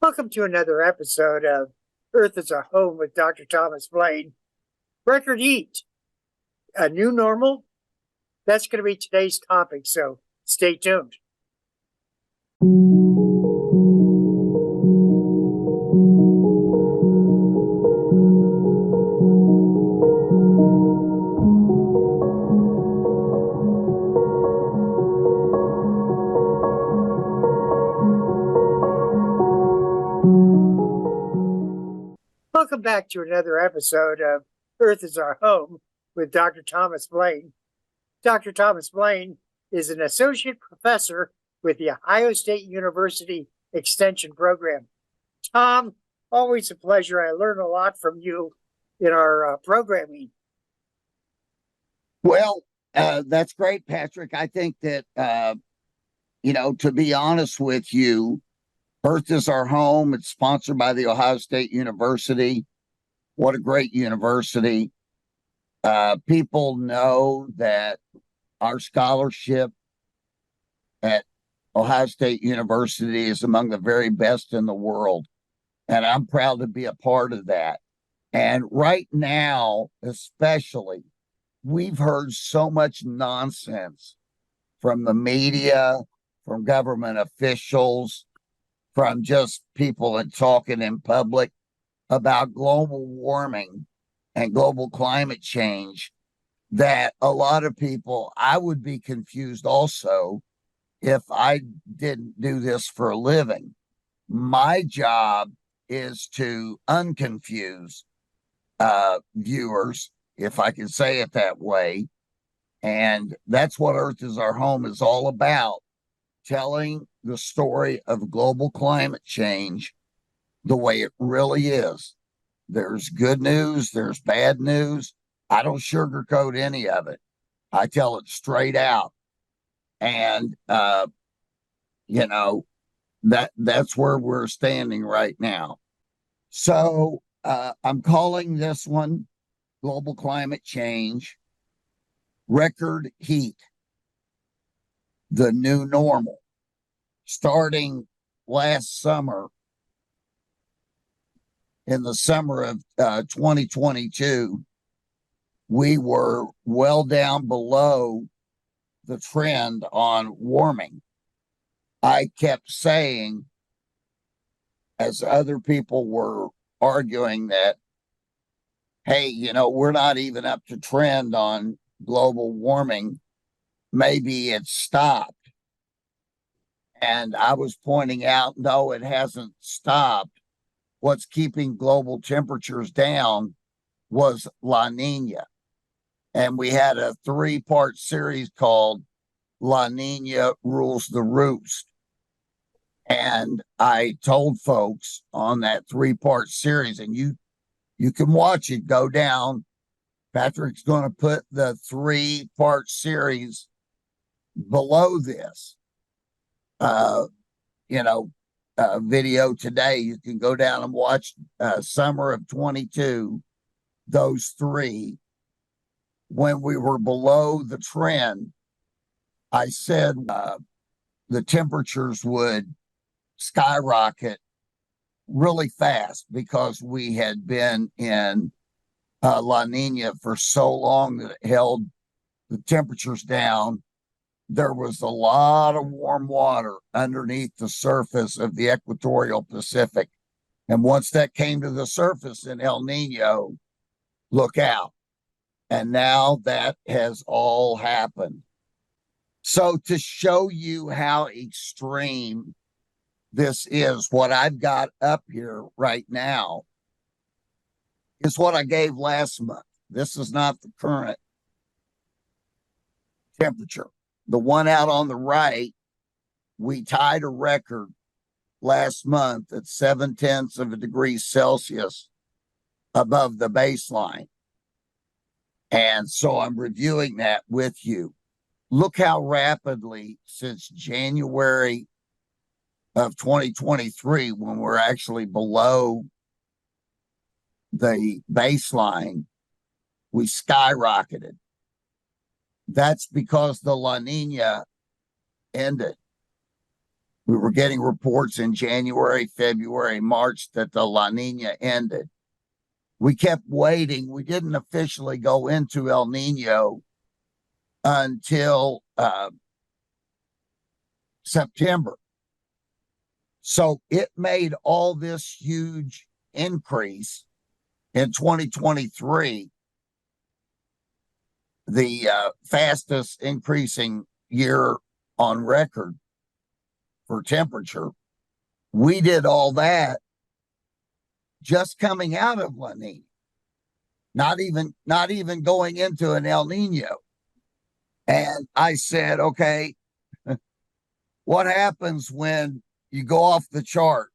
Welcome to another episode of Earth is a Home with Dr. Thomas Blaine. Record heat, a new normal? That's going to be today's topic, so stay tuned. Welcome back to another episode of Earth is Our Home with Dr. Thomas Blaine. Dr. Thomas Blaine is an associate professor with the Ohio State University Extension Program. Tom, always a pleasure. I learn a lot from you in our programming. Well, that's great, Patrick. I think that, to be honest with you, Earth is Our Home. It's sponsored by the Ohio State University. What a great university. People know that our scholarship at Ohio State University is among the very best in the world. And I'm proud to be a part of that. And right now, especially, we've heard so much nonsense from the media, from government officials, from just people that talking in public about global warming and global climate change, that a lot of people, I would be confused also if I didn't do this for a living. My job is to unconfuse viewers, if I can say it that way. And that's what Earth is Our Home is all about, telling the story of global climate change the way it really is. There's good news, there's bad news. I don't sugarcoat any of it. I tell it straight out. And that's where we're standing right now. So I'm calling this one Global Climate Change, Record Heat, the New Normal. Starting last summer, in the summer of 2022, we were well down below the trend on warming. I kept saying, as other people were arguing that, hey, we're not even up to trend on global warming. Maybe it's stopped. And I was pointing out, no, it hasn't stopped. What's keeping global temperatures down was La Nina. And we had a 3-part series called Nina Rules the Roost. And I told folks on that 3-part series, and you can watch it, go down. Patrick's going to put the 3-part series below this. Video today. You can go down and watch summer of 22, those 3. When we were below the trend, I said the temperatures would skyrocket really fast because we had been in La Nina for so long that it held the temperatures down. There was a lot of warm water underneath the surface of the equatorial Pacific. And once that came to the surface in El Nino, look out. And now that has all happened. So to show you how extreme this is, what I've got up here right now is what I gave last month. This is not the current temperature. The one out on the right, we tied a record last month at 0.7 of a degree Celsius above the baseline. And so I'm reviewing that with you. Look how rapidly since January of 2023, when we're actually below the baseline, we skyrocketed. That's because the La Nina ended. We were getting reports in January, February, March that the La Nina ended. We kept waiting. We didn't officially go into El Nino until September. So it made all this huge increase in 2023 the fastest increasing year on record for temperature. We did all that just coming out of La Nina, not even going into an El Nino. And I said, okay, what happens when you go off the chart?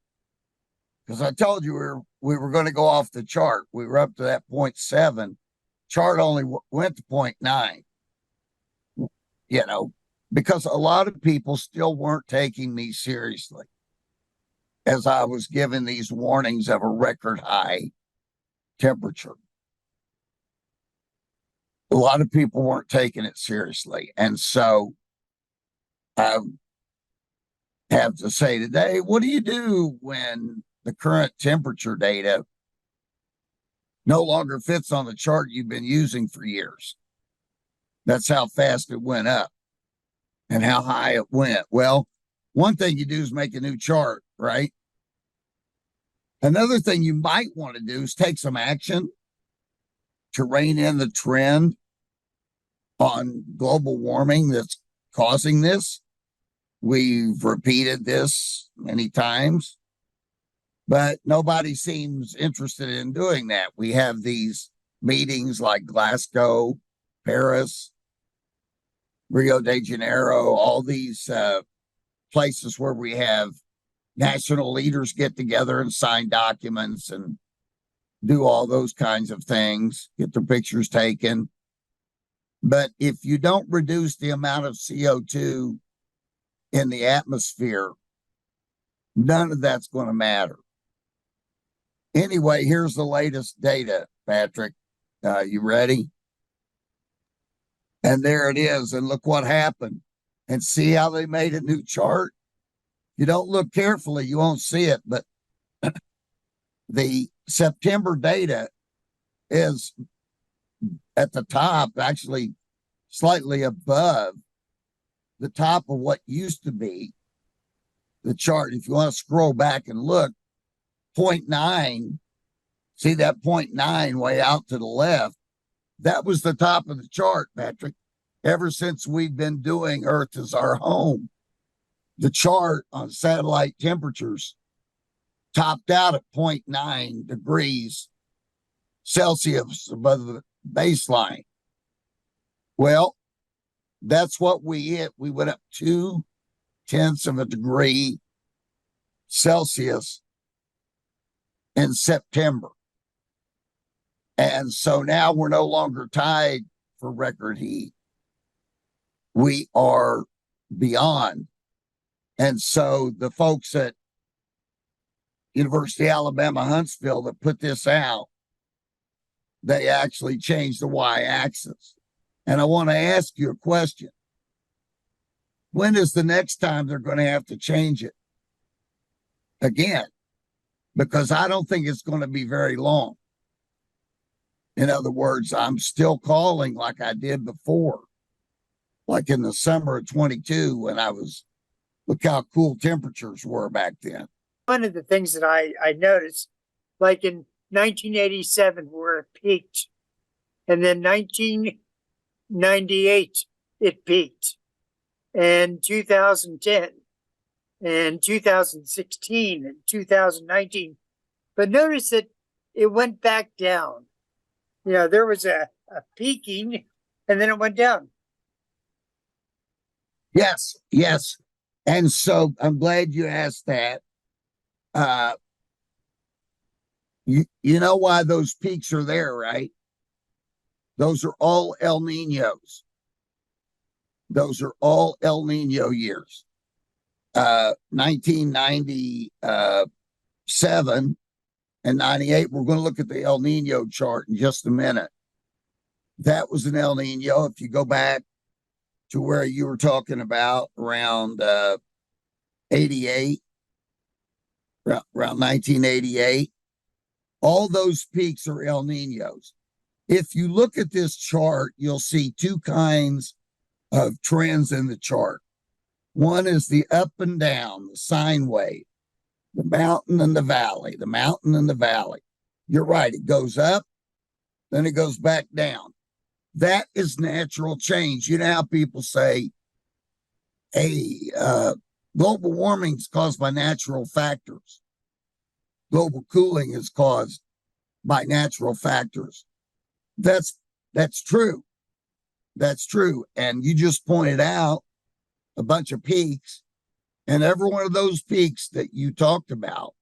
Because I told you we were going to go off the chart. We were up to that 0.7. Chart only went to 0.9. You know, because a lot of people still weren't taking me seriously as I was giving these warnings of a record high temperature. A lot of people weren't taking it seriously. And so I have to say today, what do you do when the current temperature data no longer fits on the chart you've been using for years? That's how fast it went up and how high it went. Well, one thing you do is make a new chart, right? Another thing you might want to do is take some action to rein in the trend on global warming that's causing this. We've repeated this many times, but nobody seems interested in doing that. We have these meetings like Glasgow, Paris, Rio de Janeiro, all these places where we have national leaders get together and sign documents and do all those kinds of things, get their pictures taken. But if you don't reduce the amount of CO2 in the atmosphere, none of that's going to matter. Anyway, here's the latest data, Patrick. You ready? And there it is. And look what happened. And see how they made a new chart? You don't look carefully, you won't see it. But the September data is at the top, actually slightly above the top of what used to be the chart. If you want to scroll back and look, 0.9, see that 0.9 way out to the left? That was the top of the chart, Patrick. Ever since we've been doing Earth is Our Home, the chart on satellite temperatures topped out at 0.9 degrees Celsius above the baseline. Well, that's what we hit. We went up 0.2 of a degree Celsius in September. And so now we're no longer tied for record heat. We are beyond. And so the folks at University of Alabama, Huntsville that put this out, they actually changed the y-axis. And I want to ask you a question. When is the next time they're going to have to change it again? Because I don't think it's going to be very long. In other words, I'm still calling like I did before, like in the summer of 22 when I was, look how cool temperatures were back then. One of the things that I noticed, like in 1987, where it peaked, and then 1998, it peaked, and 2010, and 2016, and 2019. But notice that it went back down. You know, there was a peaking, and then it went down. Yes, yes. And so I'm glad you asked that. You know why those peaks are there, right? Those are all El Ninos. Those are all El Nino years. 1997 and 98. We're going to look at the El Nino chart in just a minute. That was an El Nino. If you go back to where you were talking about around 88, around 1988. All those peaks are El Ninos. If you look at this chart, you'll see two kinds of trends in the chart. One is the up and down, the sine wave, the mountain and the valley, the mountain and the valley. You're right, it goes up, then it goes back down. That is natural change. You know how people say, hey, global warming is caused by natural factors. Global cooling is caused by natural factors. That's true. That's true. And you just pointed out a bunch of peaks, and every one of those peaks that you talked about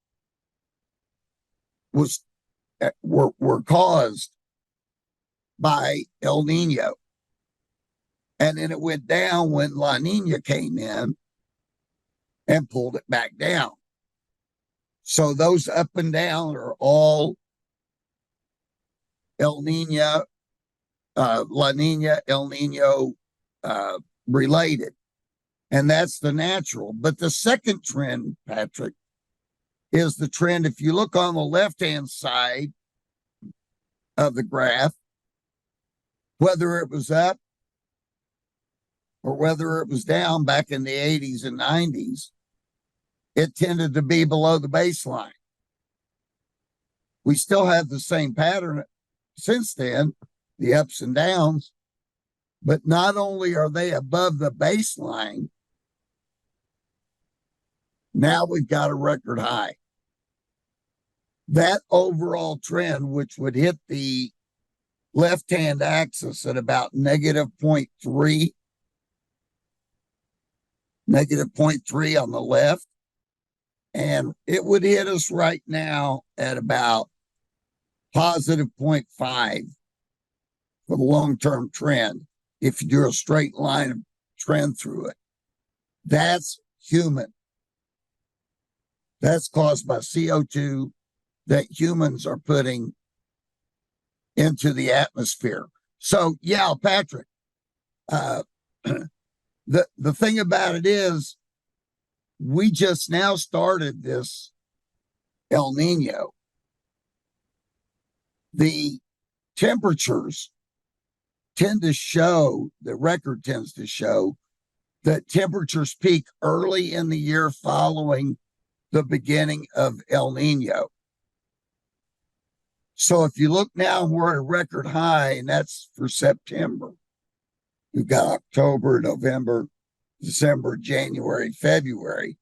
were caused by El Nino. And then it went down when La Nina came in and pulled it back down. So those up and down are all El Nino, La Nina, El Nino related. And that's the natural. But the second trend, Patrick, is the trend. If you look on the left-hand side of the graph, whether it was up or whether it was down back in the 80s and 90s, it tended to be below the baseline. We still have the same pattern since then, the ups and downs, but not only are they above the baseline, now we've got a record high. That overall trend, which would hit the left-hand axis at about negative 0.3, negative 0.3 on the left, and it would hit us right now at about positive 0.5 for the long-term trend. If you do a straight line of trend through it, that's human. That's caused by CO2 that humans are putting into the atmosphere. So, yeah, Patrick, the thing about it is we just now started this El Nino. The temperatures tend to show, the record tends to show that temperatures peak early in the year following the beginning of El Nino. So if you look now, we're at a record high, and that's for September. We've got October, November, December, January, February,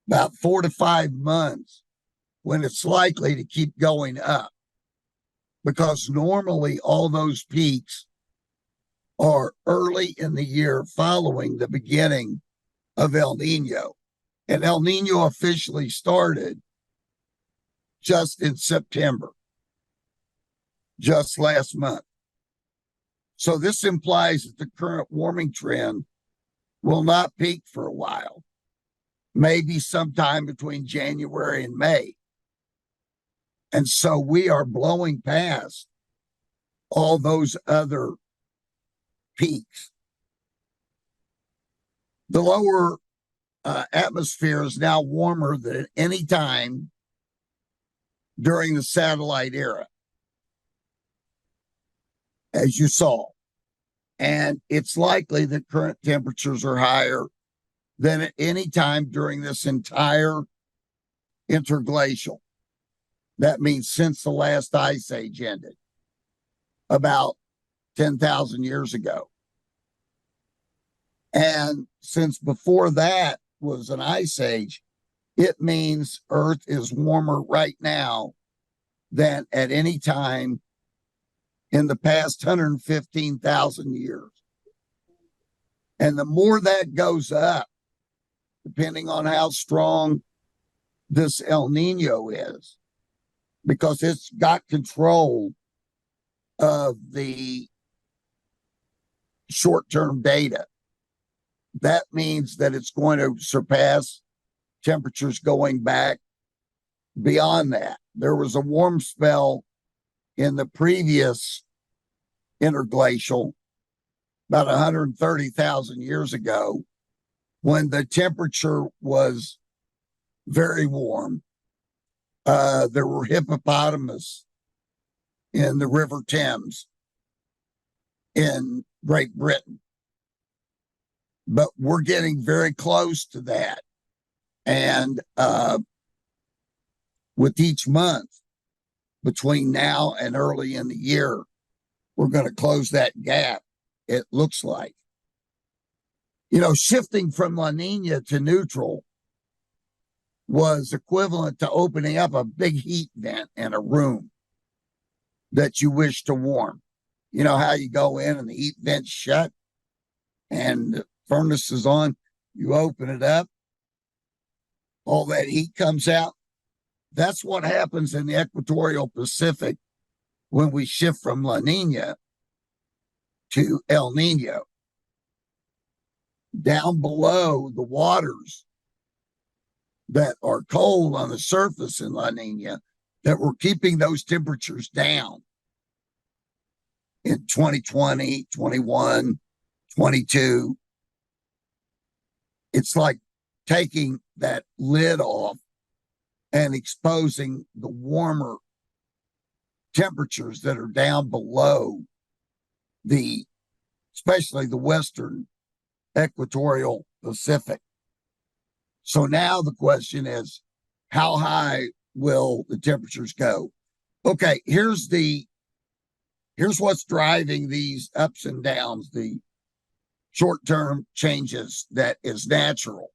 about 4 to 5 months when it's likely to keep going up, because normally all those peaks are early in the year following the beginning of El Nino. And El Nino officially started just in September, just last month. So this implies that the current warming trend will not peak for a while, maybe sometime between January and May. And so we are blowing past all those other peaks. The lower atmosphere is now warmer than at any time during the satellite era, as you saw. And it's likely that current temperatures are higher than at any time during this entire interglacial. That means since the last ice age ended, about 10,000 years ago. And since before that was an ice age, it means Earth is warmer right now than at any time in the past 115,000 years. And the more that goes up, depending on how strong this El Nino is, because it's got control of the short-term data, that means that it's going to surpass temperatures going back beyond that. There was a warm spell in the previous interglacial about 130,000 years ago when the temperature was very warm. There were hippopotamus in the River Thames in Great Britain. But we're getting very close to that. And with each month between now and early in the year, we're going to close that gap, it looks like. You know, shifting from La Nina to neutral was equivalent to opening up a big heat vent in a room that you wish to warm. You know how you go in and the heat vent's shut and the furnace is on, you open it up, all that heat comes out. That's what happens in the equatorial Pacific when we shift from La Nina to El Nino. Down below, the waters that are cold on the surface in La Nina that were keeping those temperatures down in 2020, 21, 22. It's like taking that lid off and exposing the warmer temperatures that are down below the, especially the western equatorial Pacific. So now the question is, how high will the temperatures go? Okay, here's what's driving these ups and downs, the short-term changes that is natural.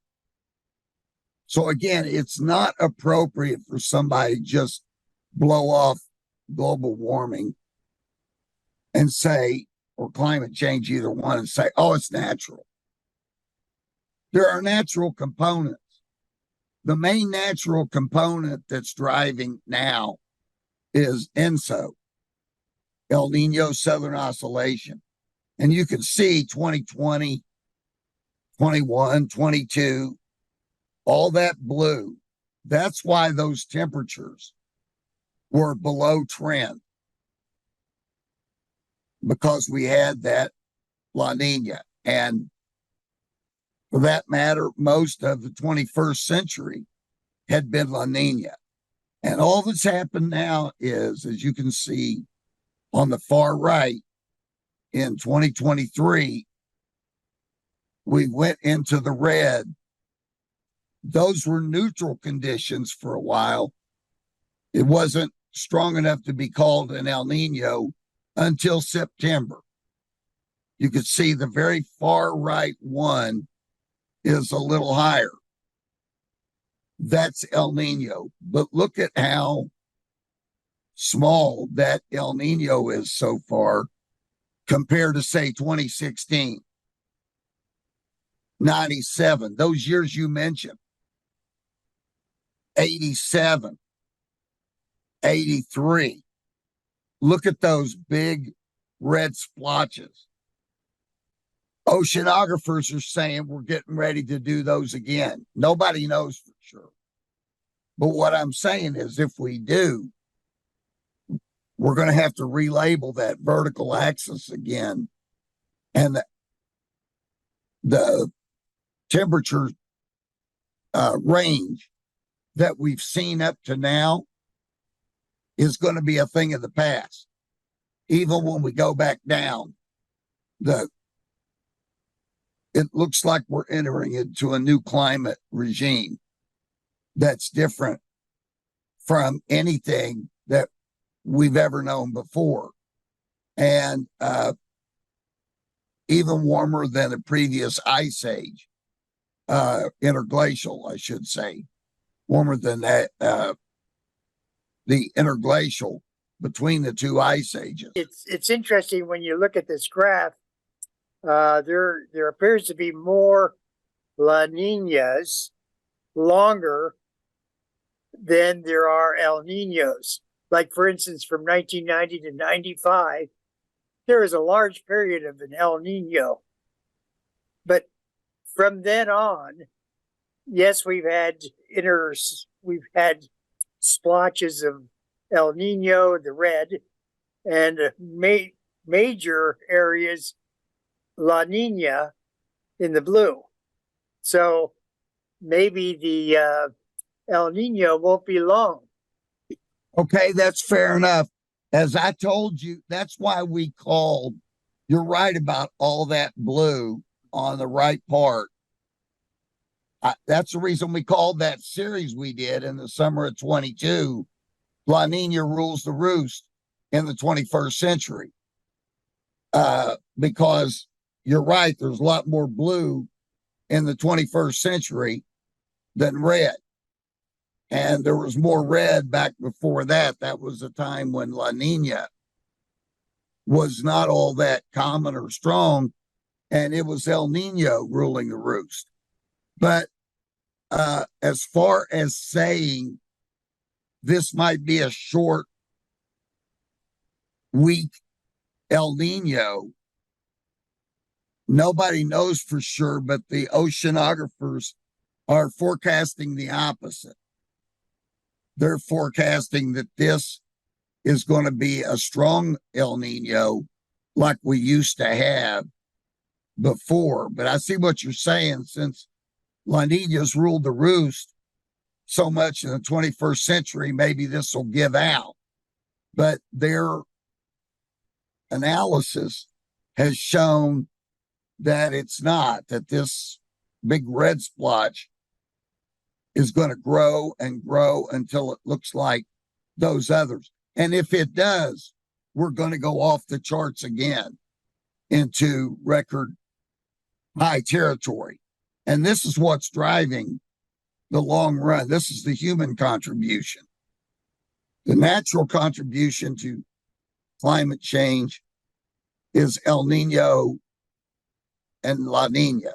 So again, it's not appropriate for somebody to just blow off global warming and say, or climate change, either one, and say, oh, it's natural. There are natural components. The main natural component that's driving now is ENSO, El Nino Southern Oscillation. And you can see 2020, 21, 22, all that blue. That's why those temperatures were below trend, because we had that La Nina. And for that matter, most of the 21st century had been La Nina. And all that's happened now is, as you can see on the far right, in 2023, we went into the red. Those were neutral conditions for a while. It wasn't strong enough to be called an El Nino until September. You could see the very far right one is a little higher. That's El Nino. But look at how small that El Nino is so far compared to, say, 2016, 97, those years you mentioned, 87, 83. Look at those big red splotches. Oceanographers are saying we're getting ready to do those again. Nobody knows for sure. But what I'm saying is, if we do, we're going to have to relabel that vertical axis again. And the temperature range that we've seen up to now is going to be a thing of the past. Even when we go back down, it looks like we're entering into a new climate regime that's different from anything that we've ever known before. And even warmer than the previous ice age, interglacial, I should say, warmer than that, the interglacial between the two ice ages. It's interesting when you look at this graph. There appears to be more La Ninas longer than there are El Ninos. Like, for instance, from 1990 to 95, there was a large period of an El Nino. But from then on, yes, we've had splotches of El Nino, the red, and major areas La Nina in the blue. So maybe the El Nino won't be long. Okay, that's fair enough. As I told you, that's why we called. You're right about all that blue on the right part. That's the reason we called that series we did in the summer of 22, La Nina Rules the Roost in the 21st century. Because you're right, there's a lot more blue in the 21st century than red. And there was more red back before that. That was a time when La Nina was not all that common or strong, and it was El Nino ruling the roost. But as far as saying this might be a short, weak El Nino, nobody knows for sure, but the oceanographers are forecasting the opposite. They're forecasting that this is going to be a strong El Nino like we used to have before. But I see what you're saying, since La Nina's ruled the roost so much in the 21st century, maybe this will give out. But their analysis has shown that it's not, that this big red splotch is going to grow and grow until it looks like those others. And if it does, we're going to go off the charts again into record high territory. And this is what's driving the long run. This is the human contribution. The natural contribution to climate change is El Nino and La Nina,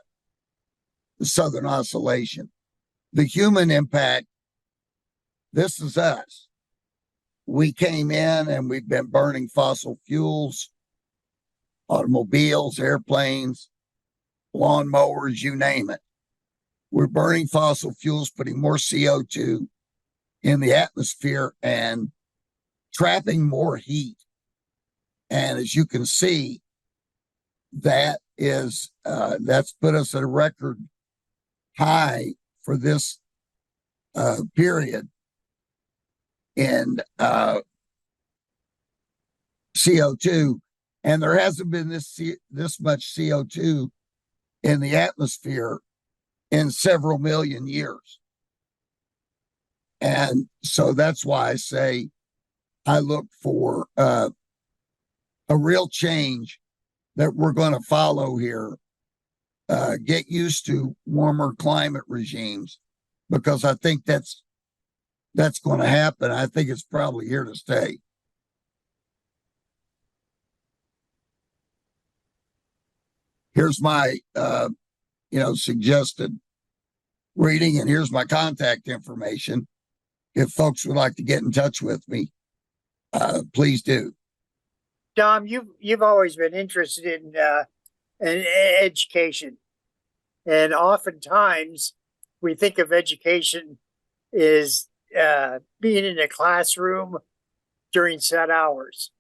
the Southern Oscillation. The human impact, this is us. We came in and we've been burning fossil fuels, automobiles, airplanes, lawnmowers, you name it. We're burning fossil fuels, putting more CO2 in the atmosphere and trapping more heat. And as you can see, that is that's put us at a record high for this period in CO2, and there hasn't been this much CO2 in the atmosphere in several million years. And so that's why I say I look for a real change that we're going to follow here. Get used to warmer climate regimes, because I think that's going to happen. I think it's probably here to stay. Here's my suggested reading, and here's my contact information. If folks would like to get in touch with me, please do. Dom, you've always been interested in education, and oftentimes we think of education as being in a classroom during set hours,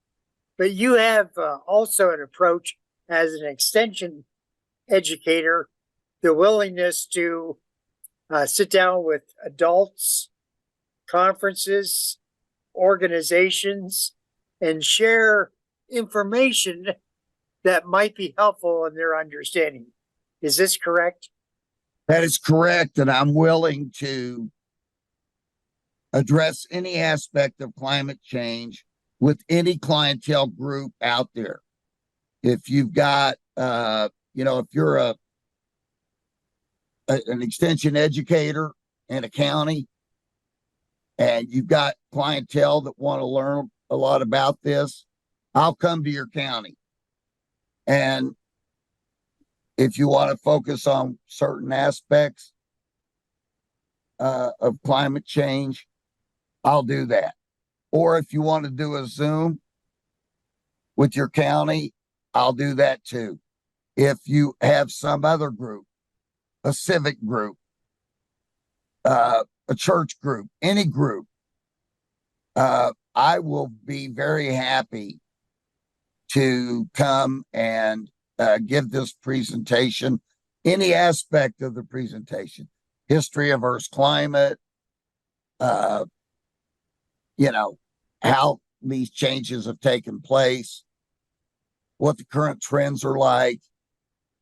but you have also an approach as an extension educator, the willingness to sit down with adults, conferences, organizations, and share information that might be helpful in their understanding. Is this correct? That is correct. And I'm willing to address any aspect of climate change with any clientele group out there. If you've got, if you're an extension educator in a county and you've got clientele that want to learn a lot about this, I'll come to your county. And if you want to focus on certain aspects of climate change, I'll do that. Or if you want to do a Zoom with your county, I'll do that too. If you have some other group, a civic group, a church group, any group, I will be very happy to come and give this presentation, any aspect of the presentation, history of Earth's climate, uh, you know, how these changes have taken place, what the current trends are like.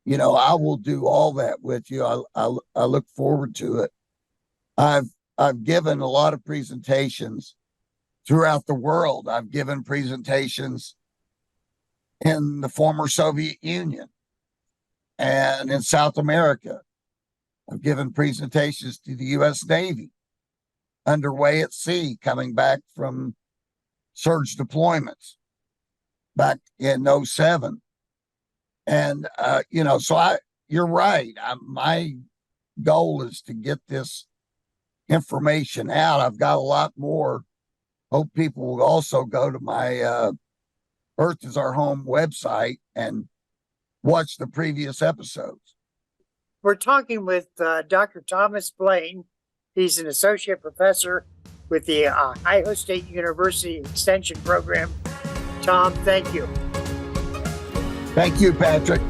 I will do all that with you. I look forward to it. I've given a lot of presentations throughout the world. I've given presentations in the former Soviet Union and in South America. I've given presentations to the U.S. Navy underway at sea, coming back from surge deployments back in '07. And, you're right. My goal is to get this information out. I've got a lot more. Hope people will also go to my Earth is Our Home website and watch the previous episodes. We're talking with Dr. Thomas Blaine. He's an associate professor with the Ohio State University Extension Program. Tom, thank you. Thank you, Patrick.